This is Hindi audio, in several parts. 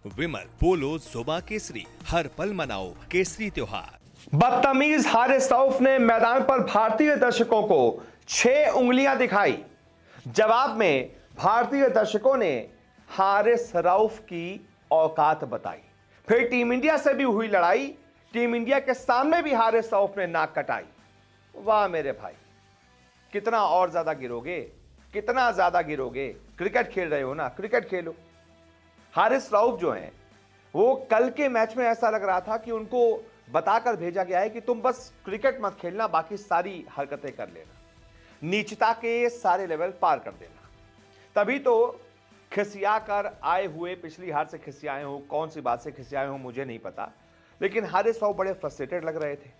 विमल बोलो जुबा केसरी, हर पल मनाओ केसरी त्योहार। बदतमीज हारिस रऊफ ने मैदान पर भारतीय दर्शकों को 6 उंगलियां दिखाई। जवाब में भारतीय दर्शकों ने हारिस रऊफ की औकात बताई। फिर टीम इंडिया से भी हुई लड़ाई। टीम इंडिया के सामने भी हारिस रऊफ ने नाक कटाई। वाह मेरे भाई, कितना और ज्यादा गिरोगे, कितना ज्यादा गिरोगे। क्रिकेट खेल रहे हो ना, क्रिकेट खेलो। हारिस रऊफ जो हैं वो कल के मैच में ऐसा लग रहा था कि उनको बताकर भेजा गया है कि तुम बस क्रिकेट मत खेलना, बाकी सारी हरकतें कर लेना, नीचता के सारे लेवल पार कर देना। तभी तो खिसिया कर आए हुए, पिछली हार से खिसियाए हो, कौन सी बात से खिसियाए हो मुझे नहीं पता, लेकिन हारिस रऊफ बड़े फ्रस्ट्रेटेड लग रहे थे।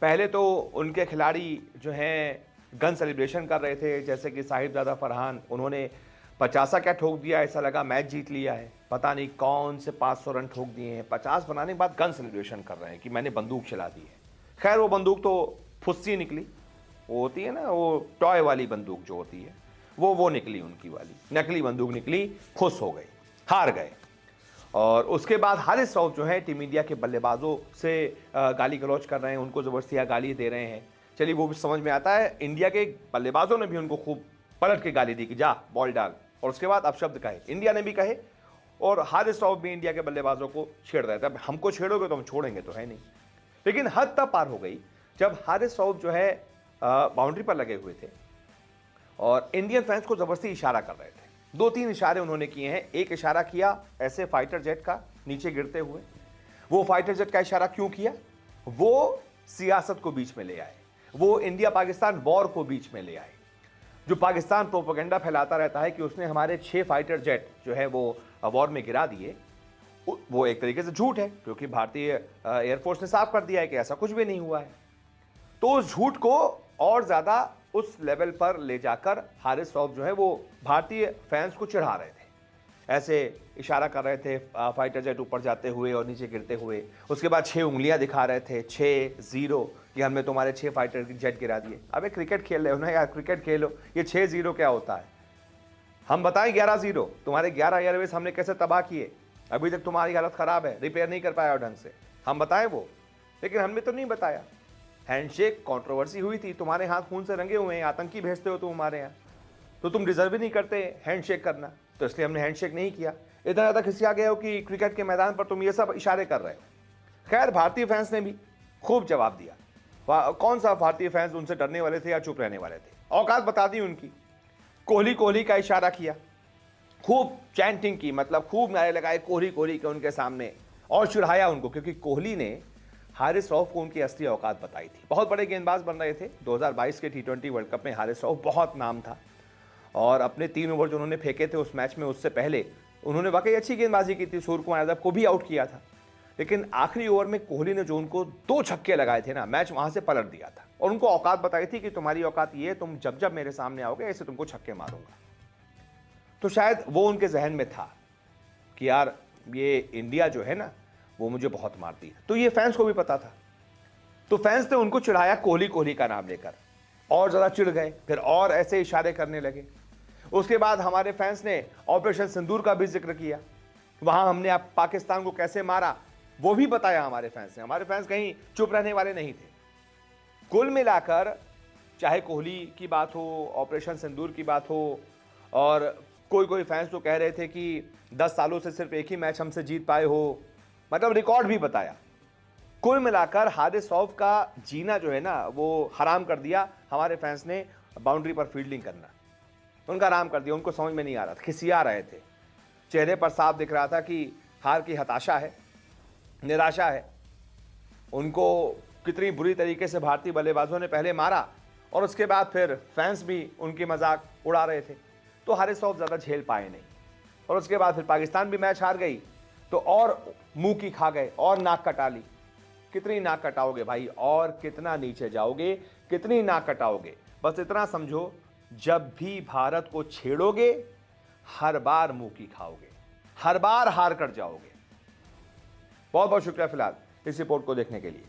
पहले तो उनके खिलाड़ी जो हैं गन सेलिब्रेशन कर रहे थे, जैसे कि साहिबजादा फरहान, उन्होंने 50 क्या ठोक दिया, ऐसा लगा मैच जीत लिया है। पता नहीं कौन से 500 रन ठोक दिए हैं। 50 बनाने के बाद गन सेलिब्रेशन कर रहे हैं कि मैंने बंदूक चला दी है। खैर वो बंदूक तो फुस्सी निकली, वो होती है ना वो टॉय वाली बंदूक जो होती है, वो निकली उनकी वाली, नकली बंदूक निकली। खुश हो गए, हार गए। और उसके बाद हारिस रऊफ जो है टीम इंडिया के बल्लेबाजों से गाली गलौज कर रहे हैं, उनको ज़बरदस्ती गाली दे रहे हैं। चलिए वो भी समझ में आता है, इंडिया के बल्लेबाजों ने भी उनको खूब पलट के गाली दी कि जा बॉल डाल, और उसके बाद अपशब्द कहे, इंडिया ने भी कहे, और हारिस रऊफ भी इंडिया के बल्लेबाजों को छेड़ रहे थे। अब हमको छेड़ोगे तो हम छोड़ेंगे तो है नहीं। लेकिन हद तक पार हो गई जब हारिस रऊफ जो है बाउंड्री पर लगे हुए थे और इंडियन फैंस को जबरदस्ती इशारा कर रहे थे। 2-3 इशारे उन्होंने किए हैं। एक इशारा किया ऐसे फाइटर जेट का नीचे गिरते हुए। वो फाइटर जेट का इशारा क्यों किया? वो सियासत को बीच में ले आए, वो इंडिया पाकिस्तान वॉर को बीच में ले आए। जो पाकिस्तान प्रोपेगेंडा फैलाता रहता है कि उसने हमारे 6 फाइटर जेट जो है वो वॉर में गिरा दिए, वो एक तरीके से झूठ है, क्योंकि भारतीय एयरफोर्स ने साफ कर दिया है कि ऐसा कुछ भी नहीं हुआ है। तो उस झूठ को और ज्यादा उस लेवल पर ले जाकर हारिस रऊफ जो है वो भारतीय फैंस को चिढ़ा रहे थे। ऐसे इशारा कर रहे थे फाइटर जेट ऊपर जाते हुए और नीचे गिरते हुए। उसके बाद 6 उंगलियां दिखा रहे थे, 6-0, कि हमने तुम्हारे 6 फाइटर जेट गिरा दिए। अबे क्रिकेट खेल रहे हो ना यार, क्रिकेट खेलो। ये 6-0 क्या होता है? हम बताएं 11-0। तुम्हारे 11 एयरवेज हमने कैसे तबाह किए, अभी तक तुम्हारी हालत खराब है, रिपेयर नहीं कर पाया ढंग से। हम बताएं वो, लेकिन हमने तो नहीं बताया। हैंडशेक कंट्रोवर्सी हुई थी, तुम्हारे हाथ खून से रंगे हुए हैं, आतंकी भेजते हो तुम हमारे यहाँ, तो तुम डिजर्व ही नहीं करते हैंडशेक करना, तो इसलिए हमने हैंडशेक नहीं किया। इतना ज़्यादा खिसिया गए हो कि क्रिकेट के मैदान पर तुम ये सब इशारे कर रहे हो। खैर भारतीय फैंस ने भी खूब जवाब दिया। कौन सा भारतीय फैंस उनसे डरने वाले थे या चुप रहने वाले थे? औकात बता दी उनकी। कोहली का इशारा किया, खूब चैंटिंग की, मतलब खूब नारे लगाए कोहली के उनके सामने, और चिढ़ाया उनको, क्योंकि कोहली ने हारिस रऊफ को उनकी असली औकात बताई थी। बहुत बड़े गेंदबाज बन रहे थे। 2022 के T20 वर्ल्ड कप में हारिस रऊफ बहुत नाम था, और अपने 3 ओवर जो उन्होंने फेंके थे उस मैच में, उससे पहले उन्होंने वाकई अच्छी गेंदबाजी की थी। सूर्य कुमार यादव को भी आउट किया था, लेकिन आखिरी ओवर में कोहली ने जो उनको 2 छक्के लगाए थे ना, मैच वहां से पलट दिया था, और उनको औकात बताई थी कि तुम्हारी औकात ये, तुम जब जब मेरे सामने आओगे ऐसे तुमको छक्के मारूंगा। तो शायद वो उनके जहन में था कि यार ये इंडिया जो है ना वो मुझे बहुत मारती है। तो ये फैंस को भी पता था, तो फैंस ने उनको चिढ़ाया कोहली का नाम लेकर, और ज़्यादा चिढ़ गए, फिर और ऐसे इशारे करने लगे। उसके बाद हमारे फैंस ने ऑपरेशन सिंदूर का भी जिक्र किया, वहां हमने आप पाकिस्तान को कैसे मारा वो भी बताया हमारे फैंस ने। हमारे फैंस कहीं चुप रहने वाले नहीं थे। कुल मिलाकर चाहे कोहली की बात हो, ऑपरेशन सिंदूर की बात हो, और कोई फैंस तो कह रहे थे कि 10 सालों से सिर्फ एक ही मैच हमसे जीत पाए हो, मतलब रिकॉर्ड भी बताया। कुल मिलाकर हारिस रऊफ का जीना जो है ना वो हराम कर दिया हमारे फैंस ने। बाउंड्री पर फील्डिंग करना उनका हराम कर दिया। उनको समझ में नहीं आ रहा था, खिसिया रहे थे, चेहरे पर साफ दिख रहा था कि हार की हताशा है, निराशा है। उनको कितनी बुरी तरीके से भारतीय बल्लेबाजों ने पहले मारा, और उसके बाद फिर फैंस भी उनकी मजाक उड़ा रहे थे, तो हारिस रऊफ ज़्यादा झेल पाए नहीं। और उसके बाद फिर पाकिस्तान भी मैच हार गई, तो और मुंह की खा गए, और नाक कटा ली। कितनी नाक कटाओगे भाई, और कितना नीचे जाओगे, कितनी नाक कटाओगे? बस इतना समझो, जब भी भारत को छेड़ोगे हर बार मुंह की खाओगे, हर बार हार कर जाओगे। बहुत बहुत शुक्रिया फिलहाल इस रिपोर्ट को देखने के लिए।